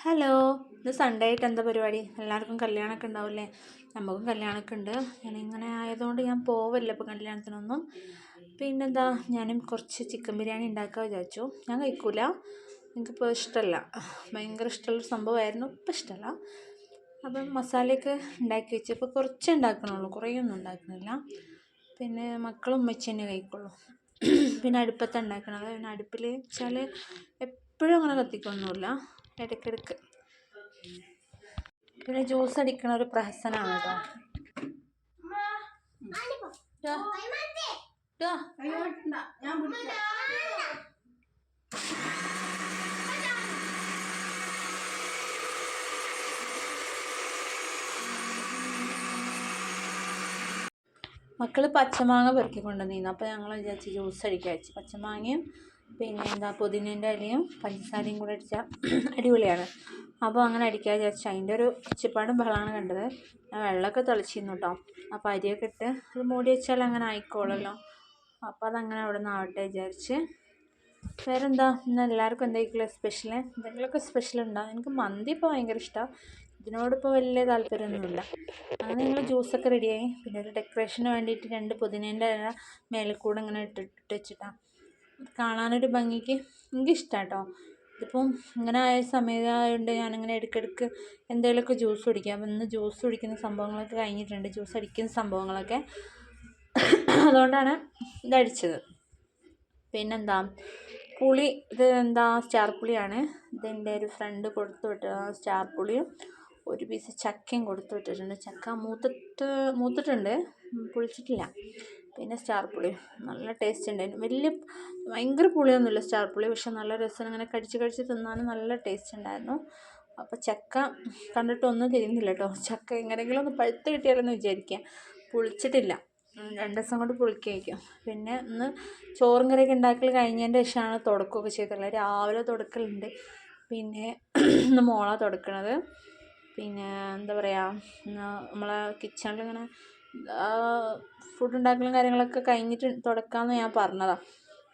Hello, ഇത് Sunday ആയിട്ട് എന്താ പരിപാടി? എല്ലാവർക്കും കല്യാണമൊക്കെ ഉണ്ടാവില്ലേ? നമുക്കും കല്യാണമൊക്കെ ഉണ്ട്. ഞാനിങ്ങനെ ആയതുകൊണ്ട് ഞാൻ പോവല്ല ഇപ്പോൾ കല്യാണത്തിനൊന്നും. പിന്നെന്താ, ഞാനും കുറച്ച് ചിക്കൻ ബിരിയാണി ഉണ്ടാക്കാൻ വിചാരിച്ചു. ഞാൻ കഴിക്കൂല, എനിക്കിപ്പോൾ ഇഷ്ടമല്ല. ഭയങ്കര ഇഷ്ടമുള്ളൊരു സംഭവമായിരുന്നു, ഇപ്പം ഇഷ്ടമല്ല. അപ്പം മസാലയൊക്കെ ഉണ്ടാക്കി വെച്ച് ഇപ്പോൾ കുറച്ചേ ഉണ്ടാക്കണുള്ളൂ, കുറേയൊന്നും ഉണ്ടാക്കുന്നില്ല. പിന്നെ മക്കളും ഉമ്മച്ചി തന്നെ കഴിക്കുള്ളൂ. പിന്നെ അടുപ്പത്താണ് ഉണ്ടാക്കണത്. പിന്നെ അടുപ്പിൽ വെച്ചാൽ എപ്പോഴും അങ്ങനെ കത്തിക്കൊന്നുമില്ല, ഇടയ്ക്കിടയ്ക്ക്. പിന്നെ ജ്യൂസ് അടിക്കണ ഒരു പ്രഹസനമാണ് കേട്ടോ. മക്കൾ പച്ചമാങ്ങ പെറുക്കിക്കൊണ്ടുവന്നിരുന്നു. അപ്പോൾ ഞങ്ങൾ വിചാരിച്ച് ജ്യൂസ് അടിക്കാൻ വെച്ച്. പച്ചമാങ്ങയും പിന്നെ എന്താ പുതിനേൻ്റെ ഇലയും പഞ്ചസാരയും കൂടെ അടിച്ചാൽ അടിപൊളിയാണ്. അപ്പോൾ അങ്ങനെ അടിക്കാൻ വിചാരിച്ചു. അതിൻ്റെ ഒരു ഒച്ചപ്പാടും ബഹളമാണ് കണ്ടത്. ഞാൻ വെള്ളമൊക്കെ തെളിച്ചിരുന്നു കേട്ടോ. അപ്പോൾ അരിയൊക്കെ ഇട്ട് അത് മൂടി വെച്ചാൽ അങ്ങനെ ആയിക്കോളല്ലോ. അപ്പോൾ അതങ്ങനെ അവിടെ നിന്ന് ആവട്ടെ വിചാരിച്ച്. വേറെന്താ, ഇന്ന് എല്ലാവർക്കും എന്തെങ്കിലും സ്പെഷ്യൽ, എന്തെങ്കിലുമൊക്കെ സ്പെഷ്യൽ ഉണ്ടാകും. എനിക്ക് മന്തി ഇപ്പോൾ ഭയങ്കര ഇഷ്ടമാണ്. ഇതിനോടിപ്പോൾ വലിയ താല്പര്യമൊന്നുമില്ല. അങ്ങനെ ഞങ്ങൾ ജ്യൂസൊക്കെ റെഡിയായി. പിന്നെ ഒരു ഡെക്കറേഷന് വേണ്ടിയിട്ട് 2 പുതിനേൻ്റെ ഇല മേലെ കൂടെ ഇങ്ങനെ ഇട്ട് വെച്ചിട്ടാണ് കാണാനൊരു ഭംഗിക്ക്. എനിക്കിഷ്ടമാണ് കേട്ടോ. ഇതിപ്പം ഇങ്ങനെ ആയ സമയമായതുകൊണ്ട് ഞാനിങ്ങനെ ഇടയ്ക്കിടയ്ക്ക് എന്തെങ്കിലുമൊക്കെ ജ്യൂസ് കുടിക്കാം. അപ്പം ഇന്ന് ജ്യൂസ് കുടിക്കുന്ന സംഭവങ്ങളൊക്കെ കഴിഞ്ഞിട്ടുണ്ട്, ജ്യൂസ് അടിക്കുന്ന സംഭവങ്ങളൊക്കെ. അതുകൊണ്ടാണ് ഇതടിച്ചത്. പിന്നെന്താ, പുളി, ഇത് എന്താ സ്റ്റാർ പുളിയാണ്. ഇതെൻ്റെ ഒരു ഫ്രണ്ട് കൊടുത്തു വിട്ട സ്റ്റാർ പുളിയും ഒരു പീസ് ചക്കയും കൊടുത്തു വിട്ടിട്ടുണ്ട്. ചക്ക മൂത്തിട്ടുണ്ട്, പുളിച്ചിട്ടില്ല. പിന്നെ സ്റ്റാർ പുളി നല്ല ടേസ്റ്റ് ഉണ്ടായിരുന്നു. ഭയങ്കര പുളിയൊന്നുമില്ല സ്റ്റാർ പുളി, പക്ഷെ നല്ല രസം. ഇങ്ങനെ കടിച്ച് തിന്നാനും നല്ല ടേസ്റ്റ് ഉണ്ടായിരുന്നു. അപ്പോൾ ചക്ക കണ്ടിട്ടൊന്നും തിരിയുന്നില്ല കേട്ടോ. ചക്ക എങ്ങനെയെങ്കിലും ഒന്ന് പഴുത്ത് കിട്ടിയാലെന്ന് വിചാരിക്കുക. പുളിച്ചിട്ടില്ല, 2 ദിവസം കൊണ്ട് പുളിക്കായിരിക്കും. പിന്നെ ഇന്ന് ചോറും കറിയൊക്കെ ഉണ്ടാക്കൽ കഴിഞ്ഞതിൻ്റെ ശേഷമാണ് തുടക്കമൊക്കെ ചെയ്തിട്ടുള്ളത്. രാവിലെ തുടക്കലുണ്ട്. പിന്നെ ഇന്ന് മോളാണ് തുടക്കണത്. പിന്നെ എന്താ പറയുക, നമ്മളെ കിച്ചണിലിങ്ങനെ ഫുഡ് ഉണ്ടാക്കലും കാര്യങ്ങളൊക്കെ കഴിഞ്ഞിട്ട് തുടക്കാമെന്ന് ഞാൻ പറഞ്ഞതാണ്.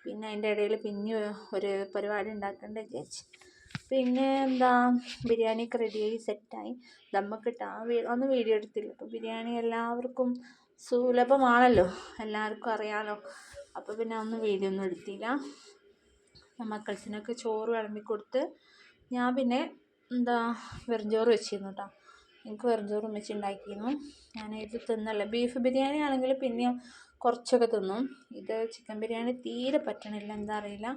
പിന്നെ അതിൻ്റെ ഇടയിൽ പിന്നെ ഒരു പരിപാടി ഉണ്ടാക്കേണ്ട വിചാരിച്ച്. പിന്നെ എന്താ, ബിരിയാണിയൊക്കെ റെഡിയായി സെറ്റായി. ദമ്മൊക്കെ ഇട്ട് ഒന്നും വീഡിയോ എടുത്തില്ല. അപ്പോൾ ബിരിയാണി എല്ലാവർക്കും സുലഭമാണല്ലോ, എല്ലാവർക്കും അറിയാമല്ലോ. അപ്പോൾ പിന്നെ ഒന്നും വീഡിയോ ഒന്നും എടുത്തില്ല. മക്കൾസിനൊക്കെ ചോറ് വിളമ്പി കൊടുത്ത് ഞാൻ പിന്നെ എന്താ വെറുംചോറ് വെച്ചിരുന്നു കേട്ടോ. എനിക്ക് വെറുംചോറ് വെച്ച് ഉണ്ടാക്കിയിരുന്നു. ഞാൻ ഇത് തിന്നല്ല. ബീഫ് ബിരിയാണി ആണെങ്കിൽ പിന്നെയും കുറച്ചൊക്കെ തിന്നും. ഇത് ചിക്കൻ ബിരിയാണി തീരെ പറ്റണില്ല, എന്താ അറിയില്ല.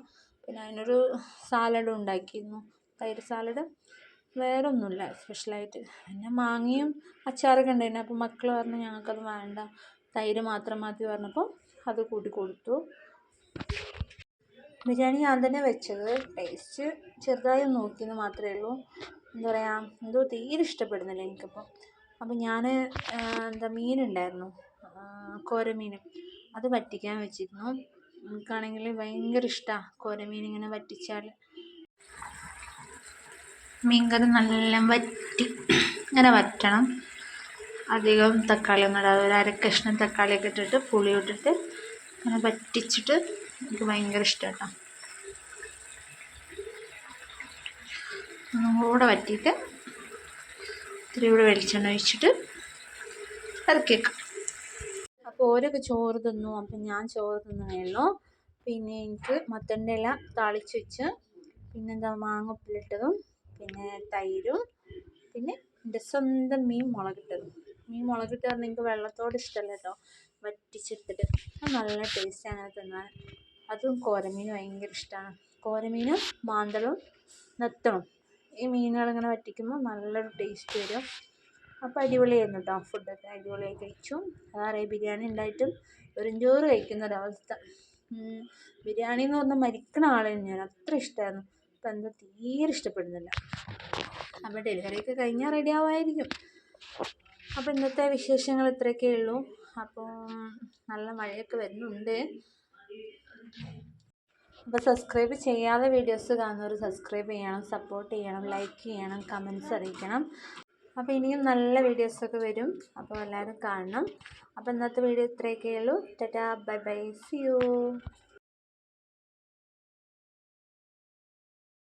പിന്നെ അതിനൊരു സാലഡും ഉണ്ടാക്കിയിരുന്നു, തൈര് സാലഡ്. വേറെ ഒന്നുമില്ല സ്പെഷ്യലായിട്ട്. പിന്നെ മാങ്ങയും അച്ചാറൊക്കെ ഉണ്ടായിരുന്നു. അപ്പോൾ മക്കൾ പറഞ്ഞു ഞങ്ങൾക്കത് വേണ്ട, തൈര് മാത്രം മതി പറഞ്ഞപ്പോൾ അത് കൂട്ടി കൊടുത്തു. ബിരിയാണി ഞാൻ തന്നെ വെച്ചത്. ടേസ്റ്റ് ചെറുതായി നോക്കിയെന്ന് മാത്രമേ ഉള്ളൂ. എന്താ പറയുക, എന്തോ തീരെ ഇഷ്ടപ്പെടുന്നില്ല എനിക്കിപ്പോൾ. അപ്പം ഞാൻ മീനുണ്ടായിരുന്നു, കോരമീൻ, അത് വറ്റിക്കാൻ വെച്ചിരുന്നു. എനിക്കാണെങ്കിൽ ഭയങ്കര ഇഷ്ടമാണ് കോരമീൻ ഇങ്ങനെ വറ്റിച്ചാൽ. മീൻകറി നല്ല വറ്റി ഇങ്ങനെ വറ്റണം. അധികം തക്കാളി ഒന്നും ഇടാതെ ഒരു 1/2 കഷ്ണം തക്കാളിയൊക്കെ ഇട്ടിട്ട് പുളി ഇട്ടിട്ട് അങ്ങനെ വറ്റിച്ചിട്ട് എനിക്ക് ഭയങ്കര ഇഷ്ടമാണ് കേട്ടോ. ഒന്നും കൂടെ വറ്റിയിട്ട് ഇത്തിരി കൂടെ വെളിച്ചെണ്ണ ഒഴിച്ചിട്ട് ഇറക്കി വെക്കാം. അപ്പോൾ ഓരൊക്കെ ചോറ് തിന്നു. അപ്പം ഞാൻ ചോറ് തിന്നണമല്ലോ. പിന്നെ എനിക്ക് മത്തൻ്റെ ഇല താളിച്ച് വെച്ച്, പിന്നെന്താ മാങ്ങ ഉപ്പിലിട്ടതും, പിന്നെ തൈരും, പിന്നെ എൻ്റെ സ്വന്തം മീൻ മുളകിട്ടതും. മീൻ മുളകിട്ട് പറഞ്ഞാൽ എനിക്ക് വെള്ളത്തോട് ഇഷ്ടമല്ല കേട്ടോ, വറ്റിച്ചെടുത്തിട്ട് അത് നല്ല ടേസ്റ്റ് അങ്ങനെ തിന്നാൻ. അതും കോരമീൻ ഭയങ്കര ഇഷ്ടമാണ്. കോരമീനും മാന്തളും നെത്തളും, ഈ മീനുകളിങ്ങനെ വറ്റിക്കുമ്പോൾ നല്ലൊരു ടേസ്റ്റ് വരും. അപ്പോൾ അടിപൊളിയായിരുന്നു കേട്ടോ. ഫുഡൊക്കെ അടിപൊളിയായി കഴിച്ചു. അതാറേ ബിരിയാണി ഉണ്ടായിട്ടും വെറുംചോറ് കഴിക്കുന്ന ഒരവസ്ഥ. ബിരിയാണി എന്ന് പറഞ്ഞാൽ മരിക്കണ ആളായിരുന്നു ഞാൻ, അത്ര ഇഷ്ടമായിരുന്നു. ഇപ്പം എന്താ തീരെ ഇഷ്ടപ്പെടുന്നില്ല. അപ്പോൾ ഡെലിവറിയൊക്കെ കഴിഞ്ഞാൽ റെഡി ആവുമായിരിക്കും. അപ്പോൾ ഇന്നത്തെ വിശേഷങ്ങൾ ഇത്രയൊക്കെ ഉള്ളൂ. അപ്പോൾ നല്ല മഴയൊക്കെ വരുന്നുണ്ട്. അപ്പോൾ സബ്സ്ക്രൈബ് ചെയ്യാതെ വീഡിയോസ് കാണുന്നവർ സബ്സ്ക്രൈബ് ചെയ്യണം, സപ്പോർട്ട് ചെയ്യണം, ലൈക്ക് ചെയ്യണം, കമൻറ്റ്സ് അറിയിക്കണം. അപ്പോൾ ഇനിയും നല്ല വീഡിയോസൊക്കെ വരും. അപ്പോൾ എല്ലാവരും കാണണം. അപ്പോൾ ഇന്നത്തെ വീഡിയോ ഇത്രയൊക്കെ ഉള്ളൂ. Tata, bye bye, see U.